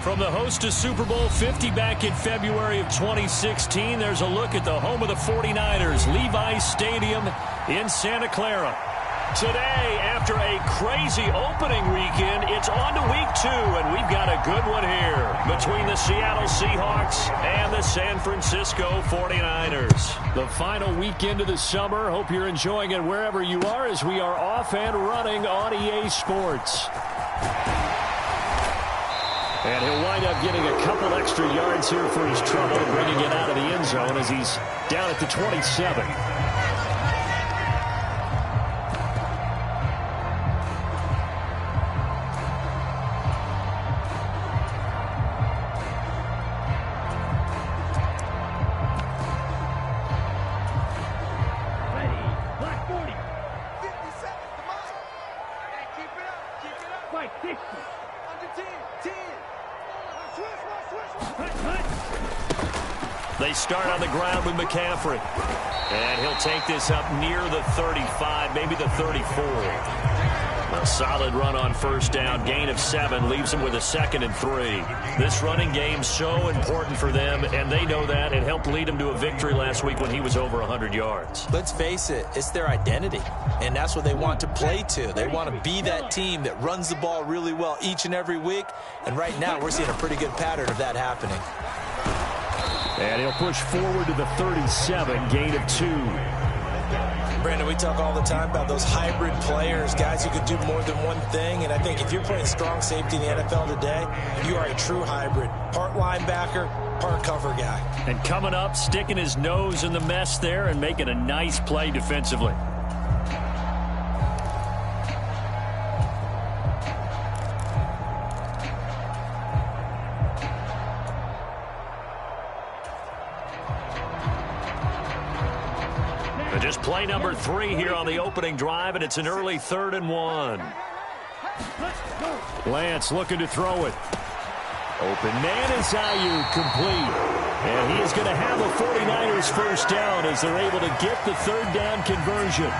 From the host to Super Bowl 50 back in February of 2016, there's a look at the home of the 49ers, Levi's Stadium in Santa Clara. Today, after a crazy opening weekend, it's on to week 2, and we've got a good one here between the Seattle Seahawks and the San Francisco 49ers. The final weekend of the summer. Hope you're enjoying it wherever you are as we are off and running on EA Sports. And he'll wind up getting a couple extra yards here for his trouble, bringing it out of the end zone as he's down at the 27. They start on the ground with McCaffrey. And he'll take this up near the 35, maybe the 34. A solid run on first down. Gain of 7 leaves them with a 2nd and 3. This running game so important for them, and they know that. It helped lead them to a victory last week when he was over 100 yards. Let's face it, it's their identity, and that's what they want to play to. They want to be that team that runs the ball really well each and every week, and right now we're seeing a pretty good pattern of that happening. And he'll push forward to the 37, gain of 2. Brandon, we talk all the time about those hybrid players, guys who could do more than one thing, and I think if you're playing strong safety in the NFL today, you are a true hybrid. Part linebacker, part cover guy. And coming up, sticking his nose in the mess there and making a nice play defensively. Just play number 3 here on the opening drive, and it's an early 3rd and 1. Lance looking to throw it. Open man is Ayuk, complete. And he is going to have a 49ers first down as they're able to get the 3rd down conversion.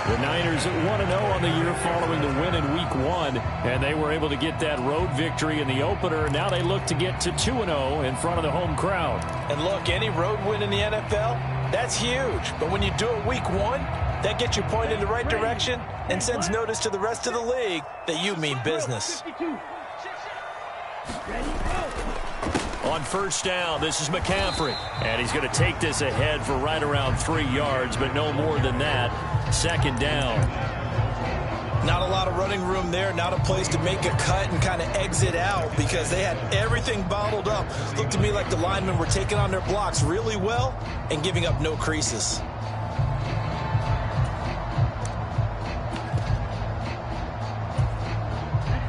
The Niners at 1-0 on the year following the win in week 1, and they were able to get that road victory in the opener. Now they look to get to 2-0 in front of the home crowd. And look, any road win in the NFL, that's huge. But when you do it week 1, that gets you pointed in the right direction and sends notice to the rest of the league that you mean business. On first down, this is McCaffrey. And he's going to take this ahead for right around 3 yards, but no more than that. 2nd down. Not a lot of running room there, not a place to make a cut and kind of exit out because they had everything bottled up. Looked to me like the linemen were taking on their blocks really well and giving up no creases.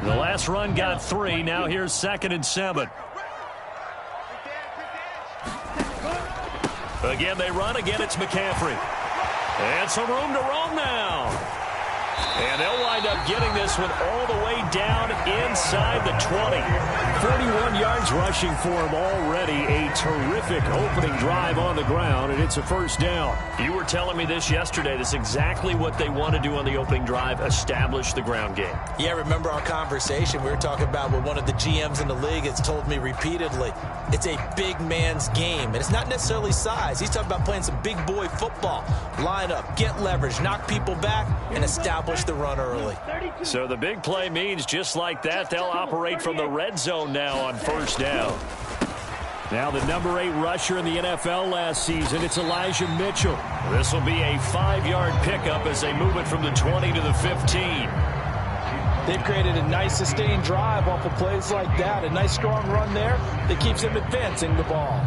The last run got 3. Now here's 2nd and 7. Again, they run. Again, it's McCaffrey. And some room to roam now. And they'll wind up getting this one all the way down inside the 20. 41 yards rushing for him already. A terrific opening drive on the ground, and it's a first down. You were telling me this yesterday. This is exactly what they want to do on the opening drive, establish the ground game. Yeah, remember our conversation. We were talking about what one of the GMs in the league has told me repeatedly. It's a big man's game, and it's not necessarily size. He's talking about playing some big boy football. Line up, get leverage, knock people back, and establish the run early. So the big play means just like that, they'll operate from the red zone now on first down. Now the number 8 rusher in the NFL last season, it's Elijah Mitchell. This will be a 5-yard pickup as they move it from the 20 to the 15. They've created a nice sustained drive off of plays like that. A nice strong run there that keeps them advancing the ball.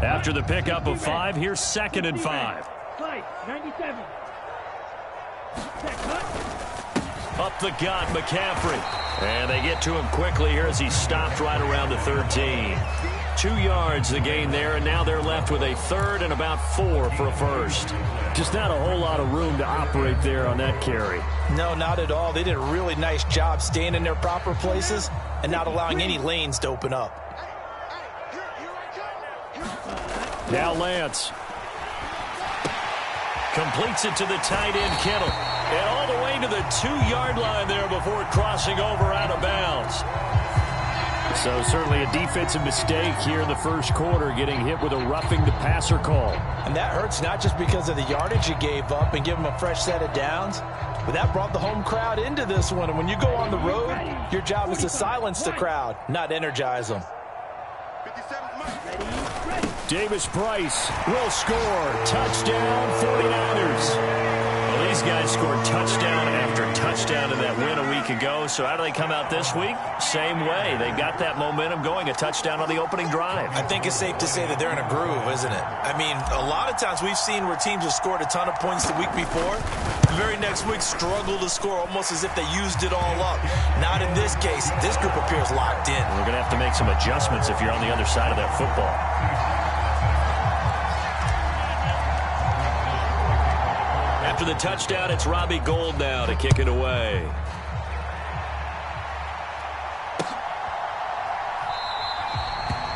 After the pickup of 5, here's 2nd and 5. 97. Up the gut, McCaffrey. And they get to him quickly here as he stopped right around the 13. 2 yards the gain there, and now they're left with a 3rd and about 4 for a first. Just not a whole lot of room to operate there on that carry. No, not at all. They did a really nice job staying in their proper places and not allowing any lanes to open up. Now Lance. Completes it to the tight end, Kittle. And all the way to the 2-yard line there before crossing over out of bounds. So certainly a defensive mistake here in the first quarter, getting hit with a roughing the passer call. And that hurts not just because of the yardage you gave up and give them a fresh set of downs, but that brought the home crowd into this one. And when you go on the road, your job is to silence the crowd, not energize them. Davis Price will score. Touchdown, 49ers. Well, these guys scored touchdown after touchdown in that win a week ago. So how do they come out this week? Same way. They got that momentum going, a touchdown on the opening drive. I think it's safe to say that they're in a groove, isn't it? I mean, a lot of times we've seen where teams have scored a ton of points the week before. The very next week struggle to score almost as if they used it all up. Not in this case. This group appears locked in. We're going to have to make some adjustments if you're on the other side of that football. After the touchdown, it's Robbie Gould now to kick it away.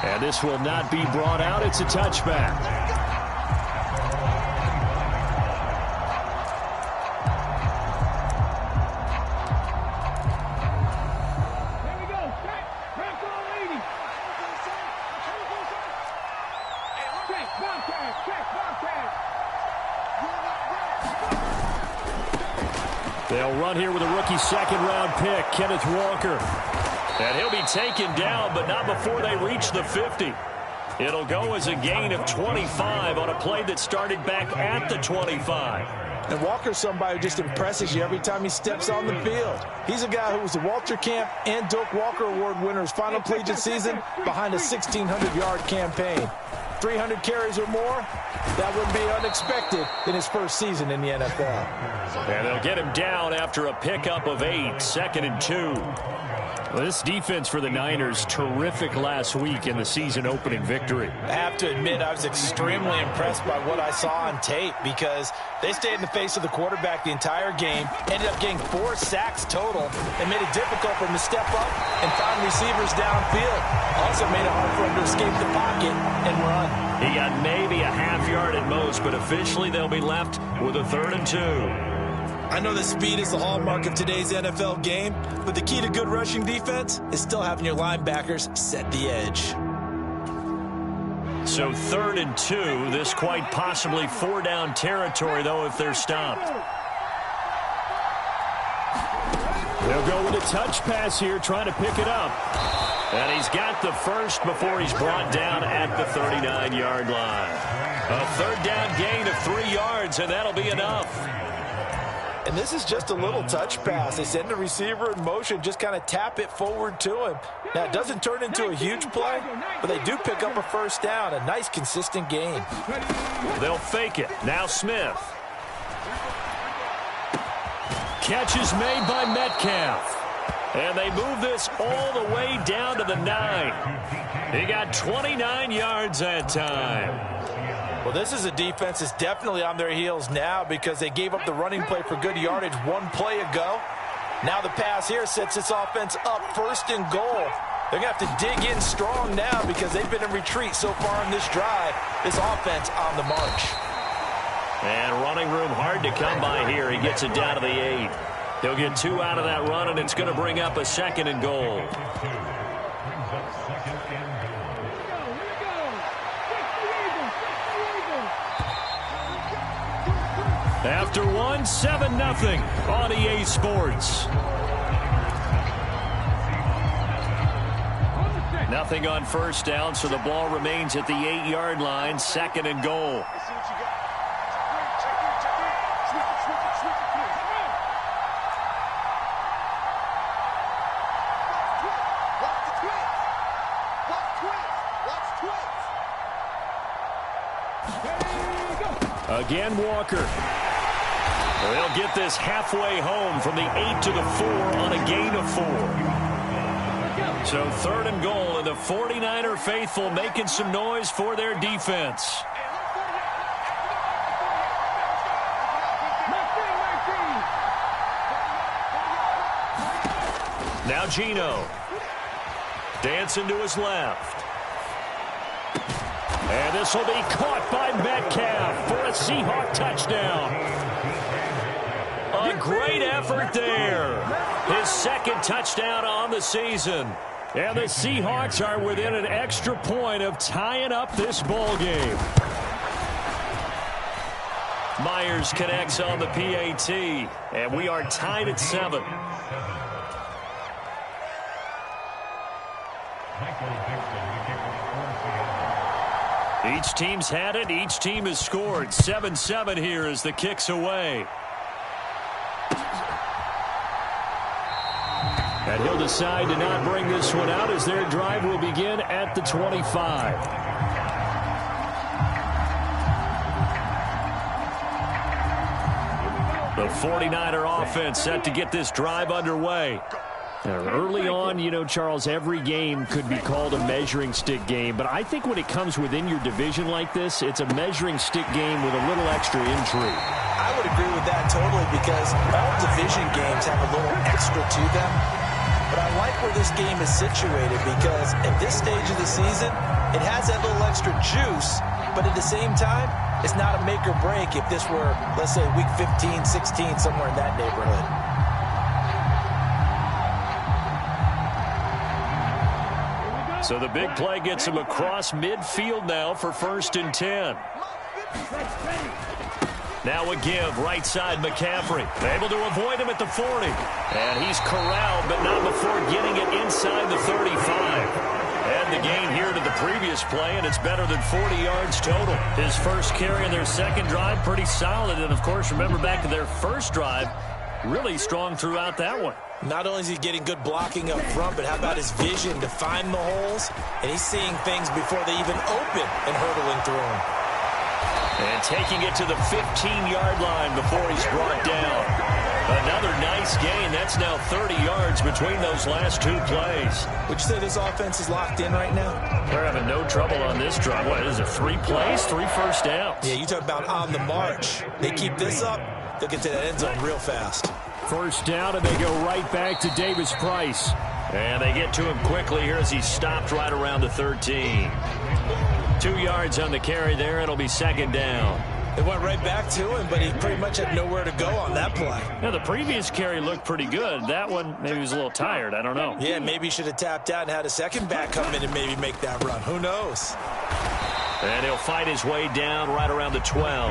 And this will not be brought out. It's a touchback. They'll run here with a rookie second-round pick, Kenneth Walker. And he'll be taken down, but not before they reach the 50. It'll go as a gain of 25 on a play that started back at the 25. And Walker's somebody who just impresses you every time he steps on the field. He's a guy who was the Walter Camp and Doak Walker Award winner's final collegiate season behind a 1,600-yard campaign. 300 carries or more, that would be unexpected in his first season in the NFL. And they'll get him down after a pickup of 8, 2nd and 2. Well, this defense for the Niners, terrific last week in the season-opening victory. I have to admit, I was extremely impressed by what I saw on tape because they stayed in the face of the quarterback the entire game, ended up getting 4 sacks total, and made it difficult for him to step up and find receivers downfield. Also made it hard for him to escape the pocket and run. He got maybe a half yard at most, but officially they'll be left with a 3rd and 2. I know that speed is the hallmark of today's NFL game, but the key to good rushing defense is still having your linebackers set the edge. So 3rd and 2, this quite possibly 4-down territory, though, if they're stopped. They'll go with a touch pass here, trying to pick it up. And he's got the first before he's brought down at the 39-yard line. A 3rd down gain of 3 yards, and that'll be enough. And this is just a little touch pass. They send the receiver in motion, just kind of tap it forward to him. Now, it doesn't turn into a huge play, but they do pick up a 1st down, a nice, consistent gain. They'll fake it. Now Smith. Catch is made by Metcalf. And they move this all the way down to the 9. He got 29 yards that time. Well, this is a defense that's definitely on their heels now because they gave up the running play for good yardage 1 play ago. Now the pass here sets this offense up 1st and goal. They're going to have to dig in strong now because they've been in retreat so far in this drive. This offense on the march. And running room hard to come by here. He gets it down to the 8. He'll get 2 out of that run, and it's going to bring up a 2nd and goal. After 1, 7-0 on EA Sports. Nothing on 1st down, so the ball remains at the 8-yard line, 2nd and goal. Again, Walker. They'll get this halfway home from the 8 to the 4 on a gain of 4. So 3rd and goal, and the 49er faithful making some noise for their defense. Now Geno. Dancing to his left. And this will be caught by Metcalf for a Seahawk touchdown. A great effort there. His second touchdown on the season. And the Seahawks are within an extra point of tying up this ball game. Myers connects on the PAT, and we are tied at 7. Each team's had it. Each team has scored. 7-7 here as the kick's away. And he'll decide to not bring this one out as their drive will begin at the 25. The 49er offense set to get this drive underway. Early on, you know, Charles, every game could be called a measuring stick game. But I think when it comes within your division like this, it's a measuring stick game with a little extra intrigue. I would agree with that totally because all division games have a little extra to them. But I like where this game is situated because at this stage of the season, it has that little extra juice, but at the same time, it's not a make or break if this were, let's say, week 15, 16, somewhere in that neighborhood. So the big play gets him across midfield now for 1st and 10. Now a give, right side, McCaffrey. Able to avoid him at the 40. And he's corralled, but not before getting it inside the 35. And the gain here to the previous play, and it's better than 40 yards total. His first carry in their second drive, pretty solid. And, of course, remember back to their first drive, really strong throughout that one. Not only is he getting good blocking up front, but how about his vision to find the holes? And he's seeing things before they even open and hurtling through them. And taking it to the 15-yard line before he's brought down. Another nice gain. That's now 30 yards between those last two plays. Would you say this offense is locked in right now? They're having no trouble on this drive. What is it, 3 plays, 3 first downs? Yeah, you talk about on the march. They keep this up, they'll get to that end zone real fast. First down, and they go right back to Davis Price. And they get to him quickly here as he's stopped right around the 13. 2 yards on the carry there, and it'll be second down. They went right back to him, but he pretty much had nowhere to go on that play. Now, the previous carry looked pretty good. That one, maybe he was a little tired. I don't know. Yeah, maybe he should have tapped out and had a second back come in and maybe make that run. Who knows? And he'll fight his way down right around the 12.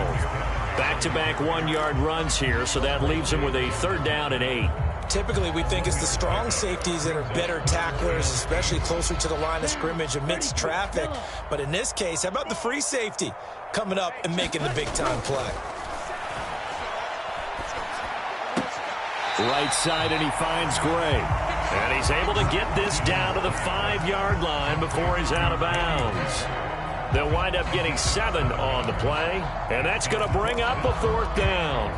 Back-to-back 1-yard runs here, so that leaves him with a 3rd down and 8. Typically, we think it's the strong safeties that are better tacklers, especially closer to the line of scrimmage amidst traffic. But in this case, how about the free safety coming up and making the big-time play? Right side, and he finds Gray. And he's able to get this down to the 5-yard line before he's out of bounds. They'll wind up getting 7 on the play, and that's going to bring up a 4th down.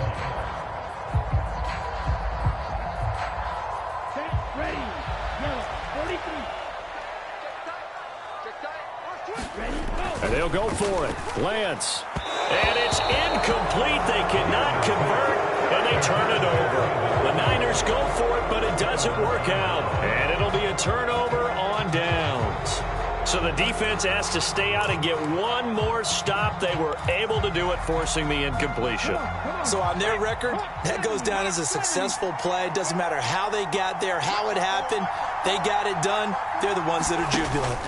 And they'll go for it. Lance. And it's incomplete. They cannot convert, and they turn it over. The Niners go for it, but it doesn't work out. And it'll be a turnover on downs. So the defense asked to stay out and get one more stop. They were able to do it, forcing the incompletion. So on their record, that goes down as a successful play. It doesn't matter how they got there, how it happened. They got it done. They're the ones that are jubilant.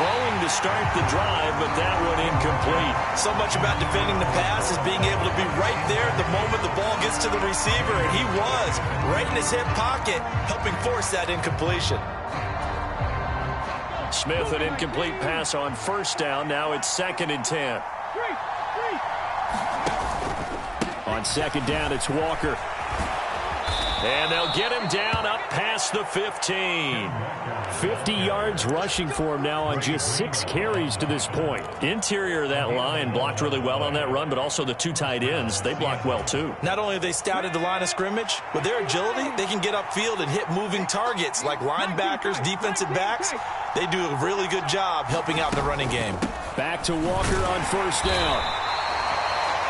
Throwing to start the drive, but that one incomplete. So much about defending the pass is being able to be right there at the moment the ball gets to the receiver, and he was right in his hip pocket, helping force that incompletion. Smith, an incomplete pass on 1st down. Now it's 2nd and 10. On 2nd down, it's Walker. And they'll get him down up past the 15. 50 yards rushing for him now on just 6 carries to this point. Interior of that line blocked really well on that run, but also the 2 tight ends, they blocked well too. Not only have they scouted the line of scrimmage, with their agility, they can get upfield and hit moving targets like linebackers, defensive backs. They do a really good job helping out the running game. Back to Walker on 1st down.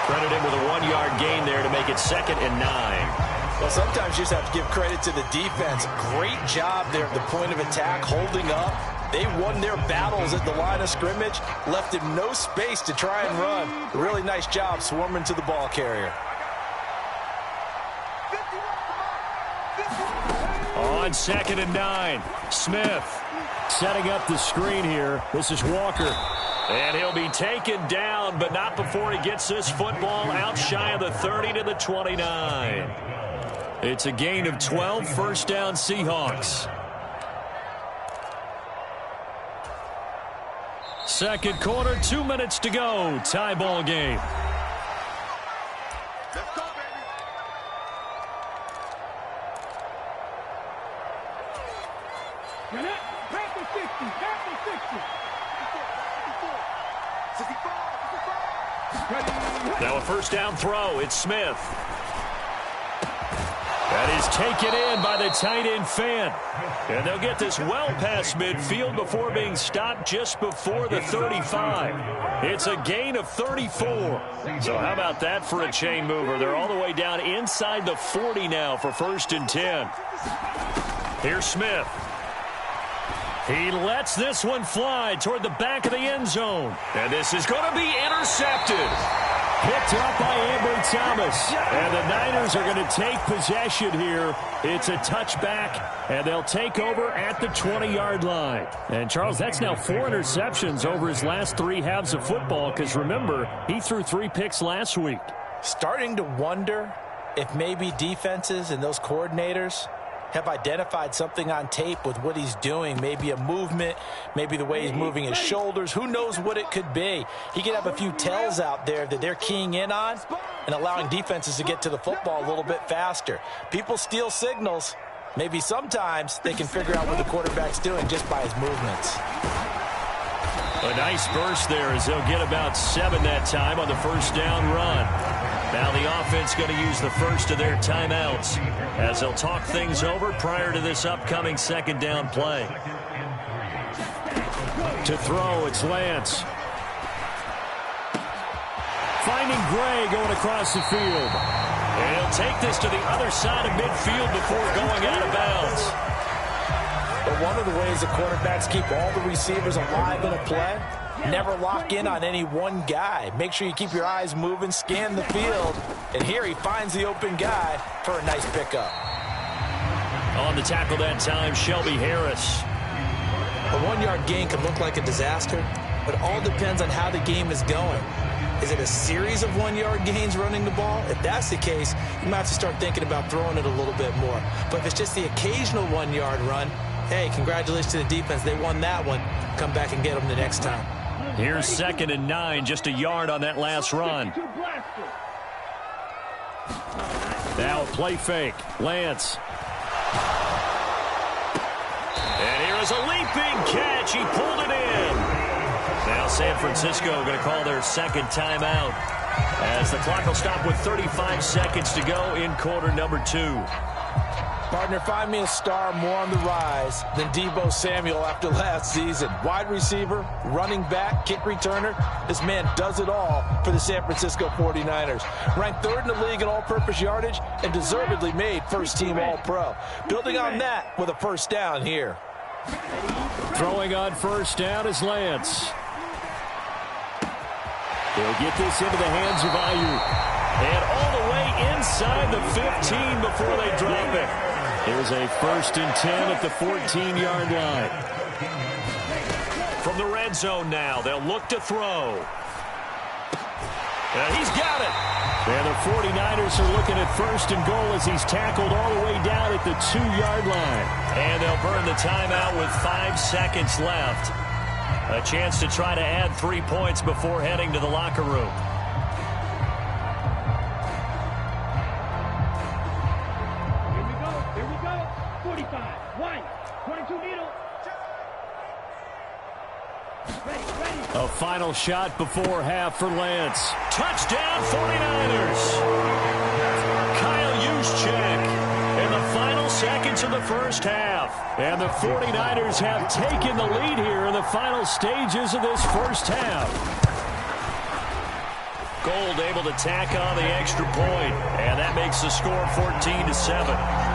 Credit him with a 1-yard gain there to make it 2nd and 9. Well, sometimes you just have to give credit to the defense. Great job there at the point of attack, holding up. They won their battles at the line of scrimmage, left him no space to try and run. A really nice job swarming to the ball carrier. On 2nd and 9, Smith setting up the screen here. This is Walker. And he'll be taken down, but not before he gets this football out shy of the 30 to the 29. It's a gain of 12, first down Seahawks. Second quarter, 2 minutes to go. Tie ball game. Let's go, baby. Back to 60. Back to 60. Now a first down throw. It's Smith. That is taken in by the tight end Fan. And they'll get this well past midfield before being stopped just before the 35. It's a gain of 34. So how about that for a chain mover? They're all the way down inside the 40 now for 1st and 10. Here's Smith. He lets this one fly toward the back of the end zone. And this is going to be intercepted. Picked up by Ambry Thomas. And the Niners are going to take possession here. It's a touchback, and they'll take over at the 20-yard line. And, Charles, that's now 4 interceptions over his last 3 halves of football, because, remember, he threw 3 picks last week. Starting to wonder if maybe defenses and those coordinators have identified something on tape with what he's doing. Maybe a movement, maybe the way he's moving his shoulders. Who knows what it could be? He could have a few tells out there that they're keying in on and allowing defenses to get to the football a little bit faster. People steal signals. Maybe sometimes they can figure out what the quarterback's doing just by his movements. A nice burst there as they'll get about 7 that time on the first down run. Now the offense going to use the first of their timeouts as they'll talk things over prior to this upcoming 2nd down play. To throw, it's Lance. Finding Gray going across the field. And he'll take this to the other side of midfield before going out of bounds. But one of the ways the quarterbacks keep all the receivers alive in a play, never lock in on any one guy. Make sure you keep your eyes moving, scan the field. And here he finds the open guy for a nice pickup. On the tackle that time, Shelby Harris. A 1-yard gain can look like a disaster, but it all depends on how the game is going. Is it a series of 1-yard gains running the ball? If that's the case, you might have to start thinking about throwing it a little bit more. But if it's just the occasional 1-yard run, hey, congratulations to the defense. They won that one. Come back and get them the next time. Here's 2nd and 9, just a yard on that last run. Now play fake. Lance. And here is a leaping catch. He pulled it in. Now San Francisco going to call their 2nd timeout as the clock will stop with 35 seconds to go in quarter number 2. Partner, find me a star more on the rise than Deebo Samuel after last season. Wide receiver, running back, kick returner. This man does it all for the San Francisco 49ers. Ranked 3rd in the league in all-purpose yardage and deservedly made first-team All-Pro. Building on that with a first down here. Throwing on first down is Lance. He'll get this into the hands of Ayuk. And all the way inside the 15 before they drop it. Here's a 1st and 10 at the 14-yard line. From the red zone now, they'll look to throw. And he's got it. And the 49ers are looking at 1st and goal as he's tackled all the way down at the 2-yard line. And they'll burn the timeout with 5 seconds left. A chance to try to add 3 points before heading to the locker room. Here we go. 45, 1, 22 needle. Ready. A final shot before half for Lance. Touchdown 49ers. Kyle Juszczyk in the final seconds of the first half. And the 49ers have taken the lead here in the final stages of this first half. Gold able to tack on the extra point, and that makes the score 14-7.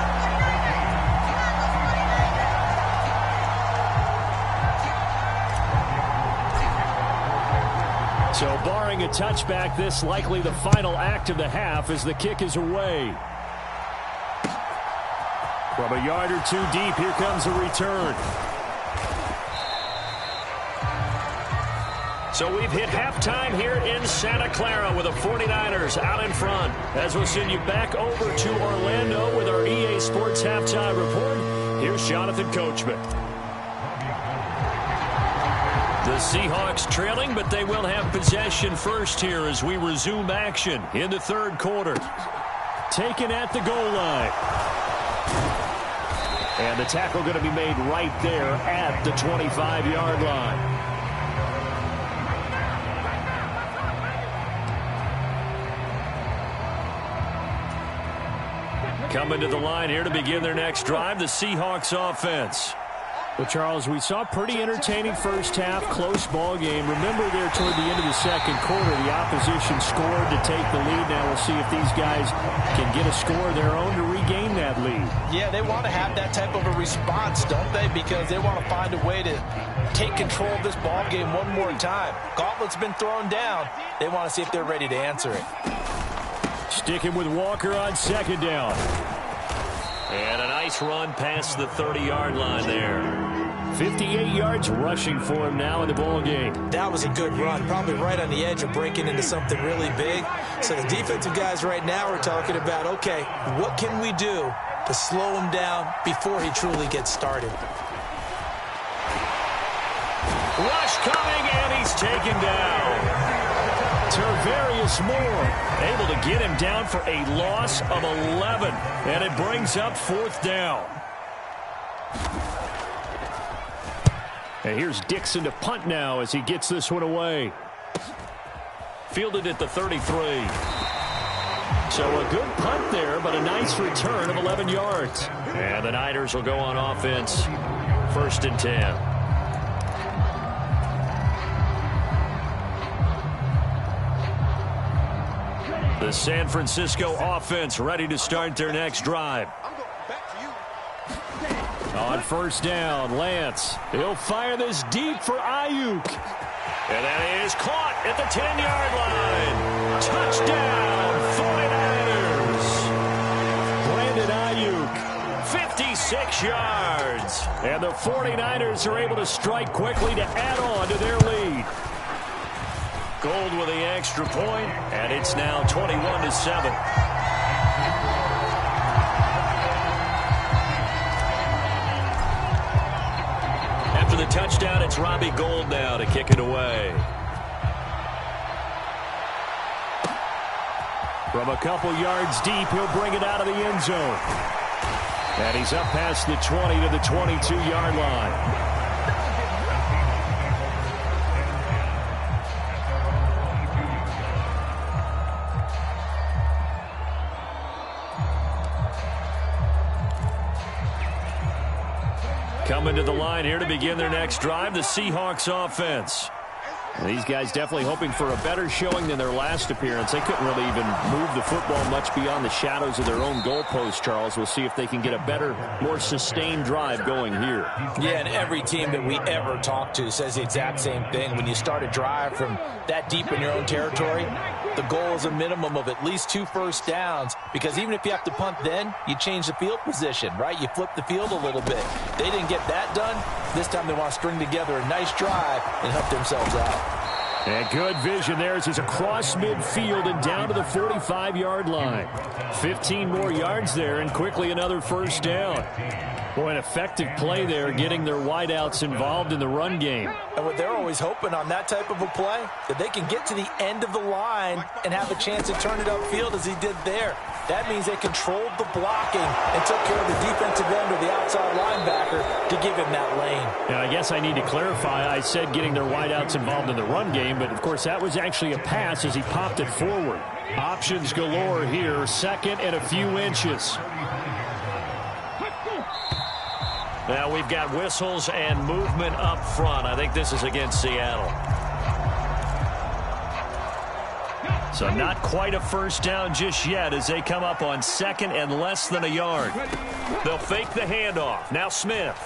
So barring a touchback, this likely the final act of the half as the kick is away. From a yard or two deep, here comes a return. So we've hit halftime here in Santa Clara with the 49ers out in front. As we'll send you back over to Orlando with our EA Sports Halftime Report, here's Jonathan Coachman. The Seahawks trailing, but they will have possession first here as we resume action in the third quarter. Taken at the goal line. And the tackle going to be made right there at the 25-yard line. Coming to the line here to begin their next drive, the Seahawks offense. Well, Charles, we saw a pretty entertaining first half, close ball game. Remember there toward the end of the second quarter, the opposition scored to take the lead. Now we'll see if these guys can get a score of their own to regain that lead. Yeah, they want to have that type of a response, don't they? Because they want to find a way to take control of this ball game one more time. Gauntlet's been thrown down. They want to see if they're ready to answer it. Sticking with Walker on second down. And a nice run past the 30-yard line there. 58 yards rushing for him now in the ball game. That was a good run, probably right on the edge of breaking into something really big. So the defensive guys right now are talking about, okay, what can we do to slow him down before he truly gets started? Rush coming, and he's taken down. Tarvarius Moore able to get him down for a loss of 11, and it brings up fourth down. And here's Dixon to punt now as he gets this one away. Fielded at the 33. So a good punt there, but a nice return of 11 yards. And the Niners will go on offense, 1st and 10. The San Francisco offense ready to start their next drive. On first down, Lance. He'll fire this deep for Ayuk. And that is caught at the 10-yard line. Touchdown, 49ers. Brandon Ayuk, 56 yards. And the 49ers are able to strike quickly to add on to their lead. Gold with the extra point, and it's now 21-7. After the touchdown, it's Robbie Gould now to kick it away. From a couple yards deep, he'll bring it out of the end zone. And he's up past the 20 to the 22-yard line. Coming to the line here to begin their next drive, the Seahawks offense. These guys definitely hoping for a better showing than their last appearance. They couldn't really even move the football much beyond the shadows of their own goalpost, Charles. We'll see if they can get a better, more sustained drive going here. Yeah, and every team that we ever talk to says the exact same thing. When you start a drive from that deep in your own territory, the goal is a minimum of at least 2 first downs, because even if you have to punt then, you change the field position, right? You flip the field a little bit. They didn't get that done. This time they want to string together a nice drive and help themselves out. And good vision there as he's across midfield and down to the 45-yard line. 15 more yards there and quickly another first down. Boy, an effective play there, getting their wideouts involved in the run game. And what they're always hoping on that type of a play, that they can get to the end of the line and have a chance to turn it upfield as he did there. That means they controlled the blocking and took care of the defensive end or the outside linebacker to give him that lane. Now, I guess I need to clarify. I said getting their wideouts involved in the run game, but, of course, that was actually a pass as he popped it forward. Options galore here, second and a few inches. Now we've got whistles and movement up front. I think this is against Seattle. So not quite a first down just yet as they come up on second and less than a yard. They'll fake the handoff. Now Smith.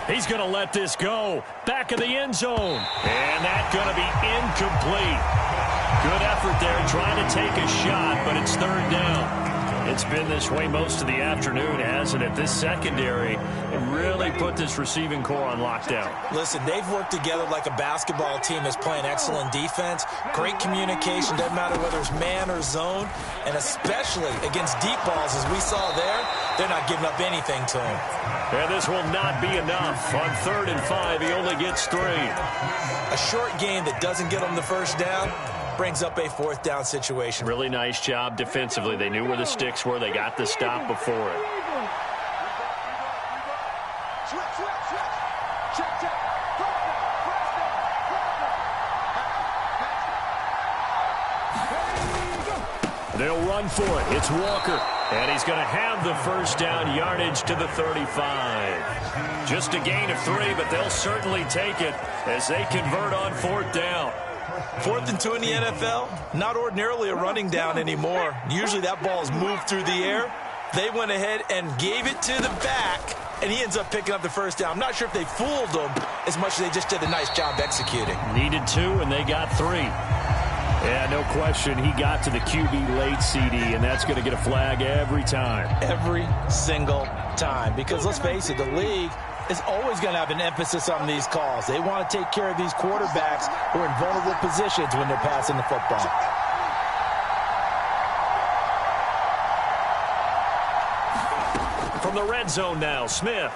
He's going to let this go. Back of the end zone. And that's going to be incomplete. Good effort there trying to take a shot, but it's third down. It's been this way most of the afternoon, hasn't it? This secondary really put this receiving core on lockdown. Listen, they've worked together like a basketball team that's playing excellent defense. Great communication, doesn't matter whether it's man or zone. And especially against deep balls, as we saw there, they're not giving up anything to him. And this will not be enough. On 3rd and 5, he only gets 3. A short game that doesn't get him the first down brings up a 4th down situation. Really nice job defensively. They knew where the sticks were. They got the stop before it. They'll run for it. It's Walker. And he's going to have the first down, yardage to the 35. Just a gain of 3, but they'll certainly take it as they convert on 4th down. 4th and 2 in the NFL, not ordinarily a running down anymore. Usually that ball is moved through the air. They went ahead and gave it to the back, and he ends up picking up the first down. I'm not sure if they fooled him as much as they just did a nice job executing. Needed 2, and they got 3. Yeah, no question. He got to the QB late, CD, and that's going to get a flag every time. Every single time. Because let's face it, the league is always going to have an emphasis on these calls. They want to take care of these quarterbacks who are in vulnerable positions when they're passing the football. From the red zone now, Smith.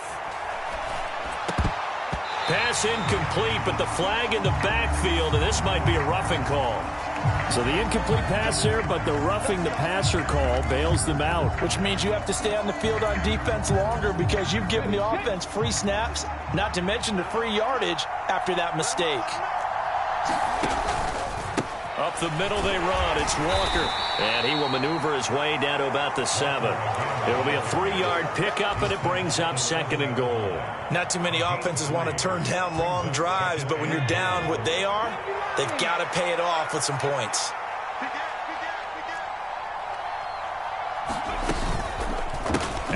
Pass incomplete, but the flag in the backfield, and this might be a roughing call. So the incomplete pass there, but the roughing the passer call bails them out. Which means you have to stay on the field on defense longer because you've given the offense free snaps, not to mention the free yardage after that mistake. Up the middle they run. It's Walker. And he will maneuver his way down to about the 7. It'll be a 3-yard pickup, and it brings up 2nd and goal. Not too many offenses want to turn down long drives, but when you're down what they are, they've got to pay it off with some points.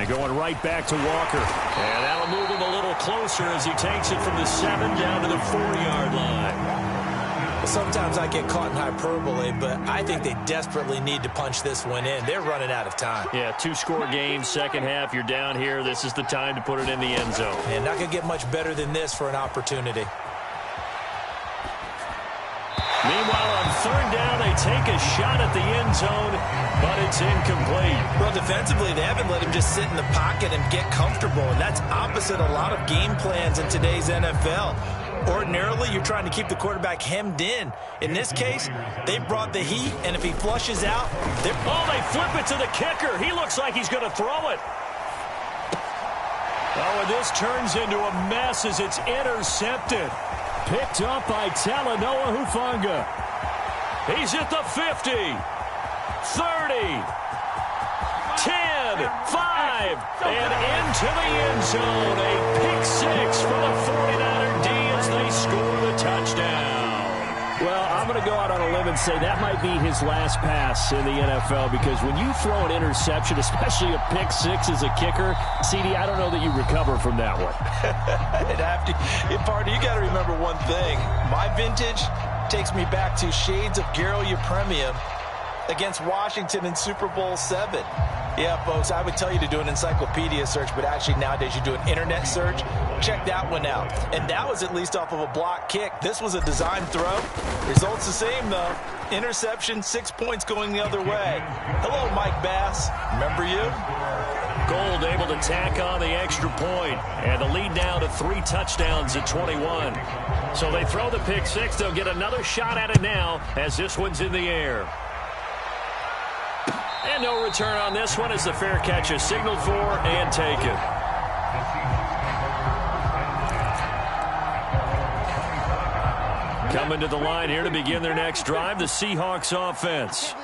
And going right back to Walker. And that'll move him a little closer as he takes it from the 7 down to the 4-yard line. Sometimes I get caught in hyperbole, but I think they desperately need to punch this one in. They're running out of time. Yeah, 2-score game, second half. You're down here. This is the time to put it in the end zone. And not going to get much better than this for an opportunity. Meanwhile, on 3rd down, they take a shot at the end zone, but it's incomplete. Well, defensively, they haven't let him just sit in the pocket and get comfortable, and that's opposite a lot of game plans in today's NFL. Ordinarily, you're trying to keep the quarterback hemmed in. In this case, they brought the heat, and if he flushes out, they flip it to the kicker. He looks like he's going to throw it. Oh, and this turns into a mess as it's intercepted. Picked up by Talanoa Hufanga. He's at the 50, 30, 10, 5, and into the end zone. A pick 6 for the 49er D as they score the touchdown. Well, I'm going to go out on a limb and say that might be his last pass in the NFL, because when you throw an interception, especially a pick 6 as a kicker, CD, I don't know that you recover from that one. Party, you got to remember one thing. My vintage takes me back to shades of Garo Yepremian against Washington in Super Bowl 7. Yeah, folks, I would tell you to do an encyclopedia search, but actually nowadays you do an internet search. Check that one out. And that was at least off of a block kick. This was a design throw. Results the same, though. Interception, 6 points going the other way. Hello, Mike Bass. Remember you? Gold able to tack on the extra point, and the lead now to 3 touchdowns at 21. So they throw the pick 6. They'll get another shot at it now as this one's in the air. And no return on this one as the fair catch is signaled for and taken. Coming to the line here to begin their next drive, the Seahawks offense.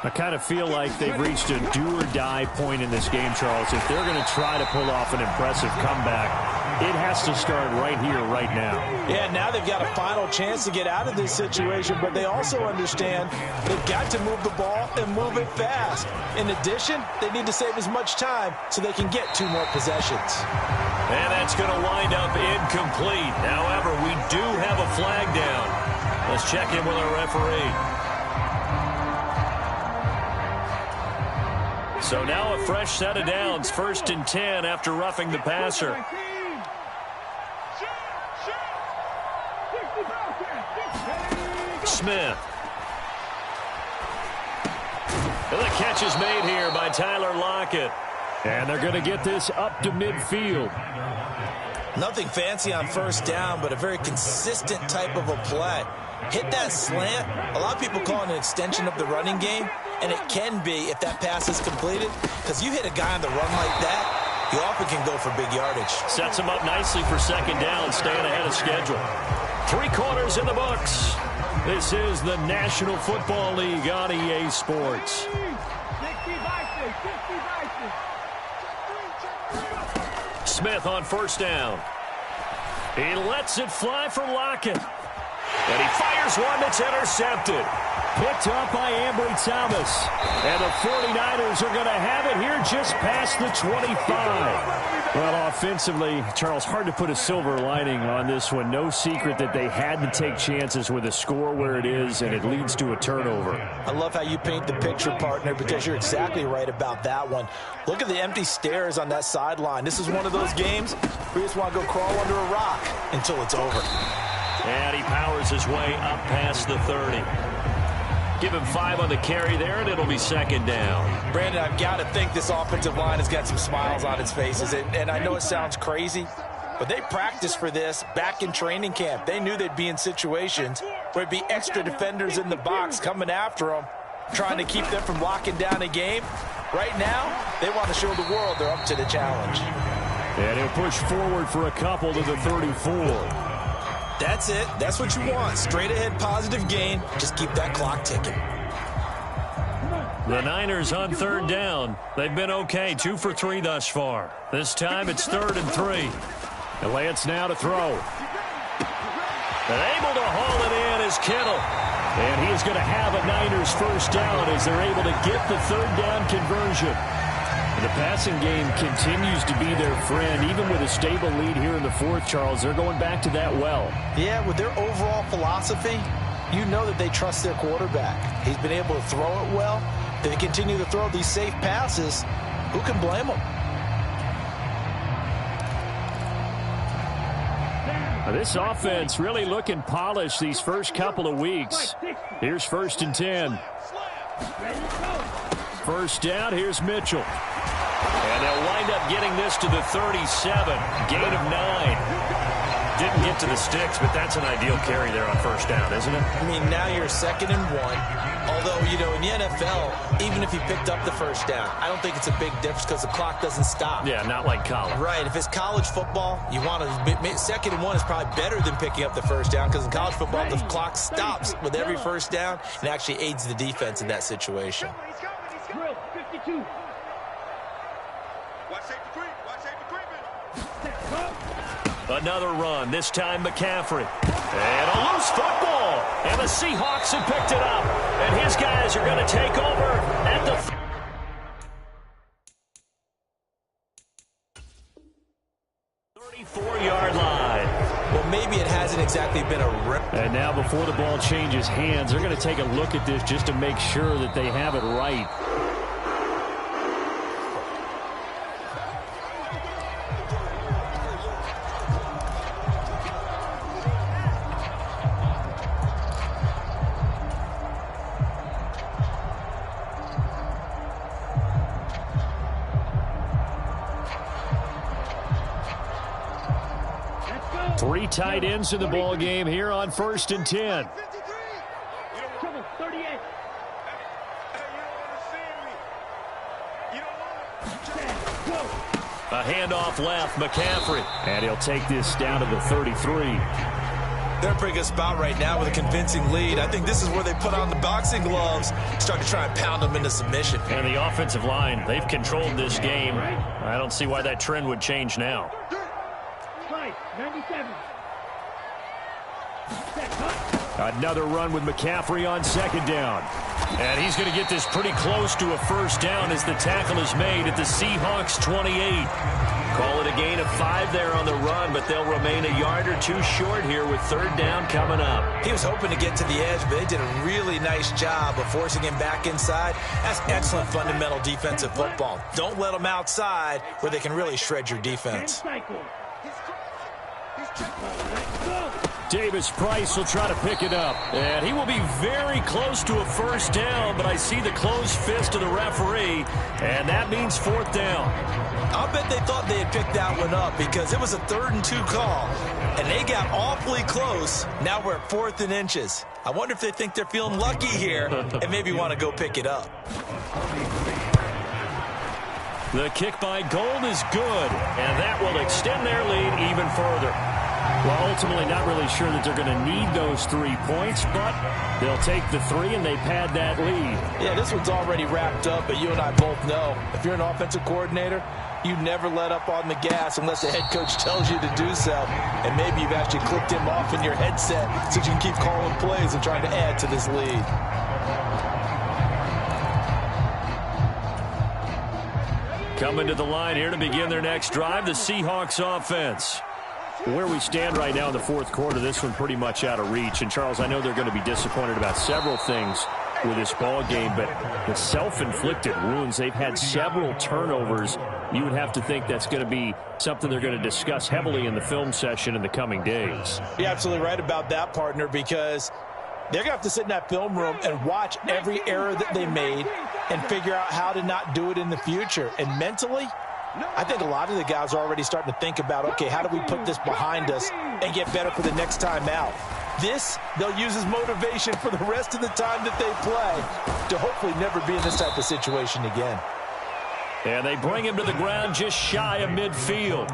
I kind of feel like they've reached a do-or-die point in this game, Charles. If they're going to try to pull off an impressive comeback, It has to start right here, right now. Yeah, now they've got a final chance to get out of this situation, but they also understand they've got to move the ball and move it fast. In addition, they need to save as much time so they can get 2 more possessions. And that's going to wind up incomplete. However, we do have a flag down. Let's check in with our referee. So now a fresh set of downs, 1st and 10 after roughing the passer. Smith. And the catch is made here by Tyler Lockett. And they're going to get this up to midfield. Nothing fancy on 1st down, but a very consistent type of a play. Hit that slant. A lot of people call it an extension of the running game, and it can be if that pass is completed, because you hit a guy on the run like that, you often can go for big yardage. Sets him up nicely for 2nd down, staying ahead of schedule. 3 quarters in the books. This is the National Football League on EA Sports. Smith on 1st down. He lets it fly for Lockett. And he fires one that's intercepted. Picked up by Ambry Thomas. And the 49ers are going to have it here just past the 25. Well, offensively, Charles, hard to put a silver lining on this one. No secret that they had to take chances with a score where it is, and it leads to a turnover. I love how you paint the picture, partner, because you're exactly right about that one. Look at the empty stares on that sideline. This is one of those games where you just want to go crawl under a rock until it's over. And he powers his way up past the 30. Give him 5 on the carry there, and it'll be 2nd down. Brandon, I've got to think this offensive line has got some smiles on its faces. And I know it sounds crazy, but they practiced for this back in training camp. They knew they'd be in situations where it'd be extra defenders in the box coming after them, trying to keep them from locking down a game. Right now, they want to show the world they're up to the challenge. And he'll push forward for a couple to the 34. That's it. That's what you want. Straight ahead positive gain. Just keep that clock ticking. The Niners on 3rd down. They've been okay. 2 for 3 thus far. This time it's 3rd and 3. And Lance now to throw. And able to haul it in is Kittle. And he is going to have a Niners 1st down as they're able to get the 3rd down conversion. And the passing game continues to be their friend. Even with a stable lead here in the 4th, Charles, they're going back to that well. Yeah, with their overall philosophy, you know that they trust their quarterback. He's been able to throw it well. They continue to throw these safe passes. Who can blame them? This offense really looking polished these first couple of weeks. Here's 1st and 10. 1st down, here's Mitchell. And they'll wind up getting this to the 37. Gain of 9. Didn't get to the sticks, but that's an ideal carry there on 1st down, isn't it? I mean, now you're 2nd and 1. Although, you know, in the NFL, even if you picked up the 1st down, I don't think it's a big difference because the clock doesn't stop. Yeah, not like college. Right. If it's college football, you want to 2nd and 1 is probably better than picking up the 1st down because in college football, the clock stops with every 1st down and actually aids the defense in that situation. 52. Another run, this time McCaffrey. And a loose football. And the Seahawks have picked it up. And his guys are going to take over at the 34-yard line. Well, maybe it hasn't exactly been a rip. And now before the ball changes hands, they're going to take a look at this just to make sure that they have it right. Three tight ends in the ball game here on 1st and 10. Trouble, 38. A handoff left, McCaffrey. And he'll take this down to the 33. They're in a pretty good spot right now with a convincing lead. I think this is where they put on the boxing gloves, start to try and pound them into submission. And the offensive line, they've controlled this game. I don't see why that trend would change now. 97. Another run with McCaffrey on second down. And he's going to get this pretty close to a first down as the tackle is made at the Seahawks 28. Call it a gain of 5 there on the run, but they'll remain a yard or two short here with third down coming up. He was hoping to get to the edge, but they did a really nice job of forcing him back inside. That's excellent fundamental defensive football. Don't let them outside where they can really shred your defense. Davis Price will try to pick it up. And he will be very close to a first down, but I see the closed fist of the referee, and that means fourth down. I'll bet they thought they had picked that one up because it was a 3rd and 2 call, and they got awfully close. Now we're at 4th and inches. I wonder if they think they're feeling lucky here and maybe want to go pick it up. The kick by Gold is good, and that will extend their lead even further. Well, ultimately not really sure that they're going to need those 3 points, but they'll take the 3 and they pad that lead. Yeah, this one's already wrapped up, but you and I both know if you're an offensive coordinator, you never let up on the gas unless the head coach tells you to do so. And maybe you've actually clicked him off in your headset so you can keep calling plays and trying to add to this lead. Coming to the line here to begin their next drive, the Seahawks offense. Where we stand right now in the fourth quarter, this one pretty much out of reach. And, Charles, I know they're going to be disappointed about several things with this ball game, but the self-inflicted wounds, they've had several turnovers. You would have to think that's going to be something they're going to discuss heavily in the film session in the coming days. You're absolutely right about that, partner, because they're going to have to sit in that film room and watch every error that they made and figure out how to not do it in the future. And mentally, I think a lot of the guys are already starting to think about, okay, how do we put this behind us and get better for the next time out? This, they'll use as motivation for the rest of the time that they play to hopefully never be in this type of situation again. And they bring him to the ground just shy of midfield.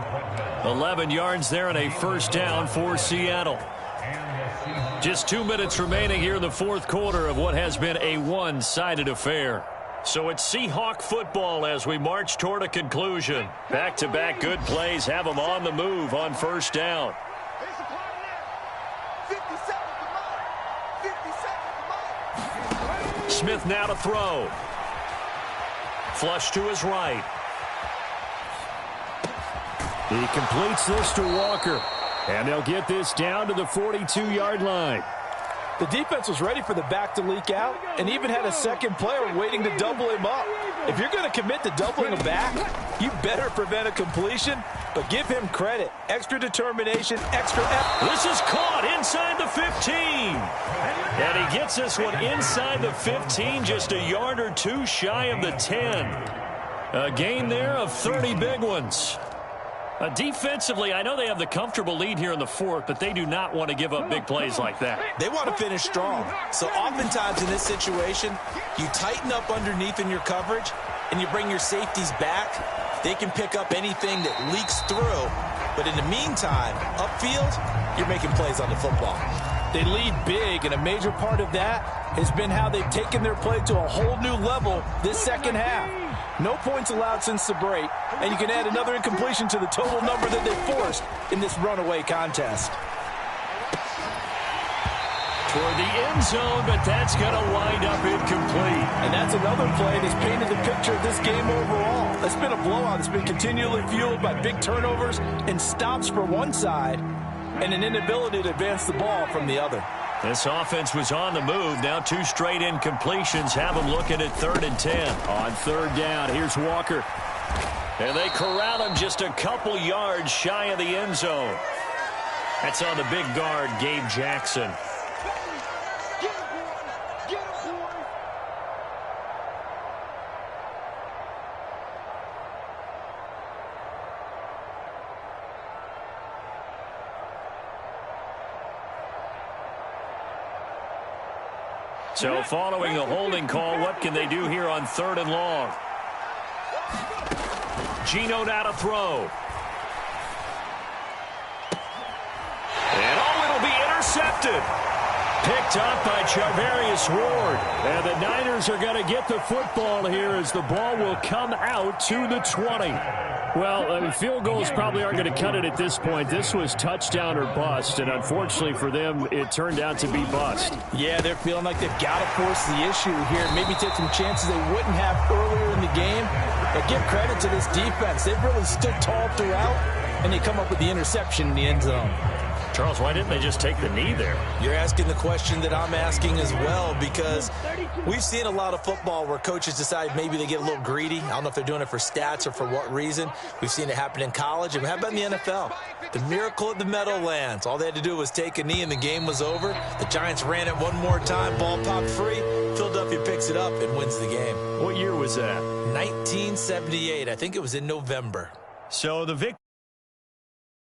11 yards there and a first down for Seattle. Just 2 minutes remaining here in the fourth quarter of what has been a one-sided affair. So it's Seahawk football as we march toward a conclusion. Back-to-back good plays have them on the move on first down. Smith now to throw. Flush to his right. He completes this to Walker. And they'll get this down to the 42-yard line. The defense was ready for the back to leak out and even had a second player waiting to double him up. If you're going to commit to doubling a back, you better prevent a completion, but give him credit. Extra determination, extra effort. This is caught inside the 15. And he gets this one inside the 15, just a yard or two shy of the 10. A gain there of 30 big ones. Defensively, I know they have the comfortable lead here in the fourth, but they do not want to give up big plays like that. They want to finish strong. So oftentimes in this situation, you tighten up underneath in your coverage, and you bring your safeties back. They can pick up anything that leaks through. But in the meantime, upfield, you're making plays on the football. They lead big, and a major part of that has been how they've taken their play to a whole new level this second half. No points allowed since the break, and you can add another incompletion to the total number that they forced in this runaway contest. Toward the end zone, but that's going to wind up incomplete. And that's another play that's painted the picture of this game overall. It's been a blowout. It's been continually fueled by big turnovers and stops for one side and an inability to advance the ball from the other. This offense was on the move. Now 2 straight incompletions have them looking at 3rd and 10. On third down, here's Walker. And they corral him just a couple yards shy of the end zone. That's on the big guard, Gabe Jackson. So following the holding call, what can they do here on 3rd and long? Geno now to throw. And it'll be intercepted. Picked up by Charvarius Ward. And the Niners are going to get the football here as the ball will come out to the 20. Well, field goals probably aren't going to cut it at this point. This was touchdown or bust, and unfortunately for them, it turned out to be bust. Yeah, they're feeling like they've got to force the issue here. Maybe take some chances they wouldn't have earlier in the game. But give credit to this defense. They've really stood tall throughout, and they come up with the interception in the end zone. Charles, why didn't they just take the knee there? You're asking the question that I'm asking as well, because we've seen a lot of football where coaches decide maybe they get a little greedy. I don't know if they're doing it for stats or for what reason. We've seen it happen in college, and how about in the NFL? The miracle of the Meadowlands. All they had to do was take a knee, and the game was over. The Giants ran it one more time. Ball popped free. Philadelphia picks it up and wins the game. What year was that? 1978. I think it was in November. So the victory.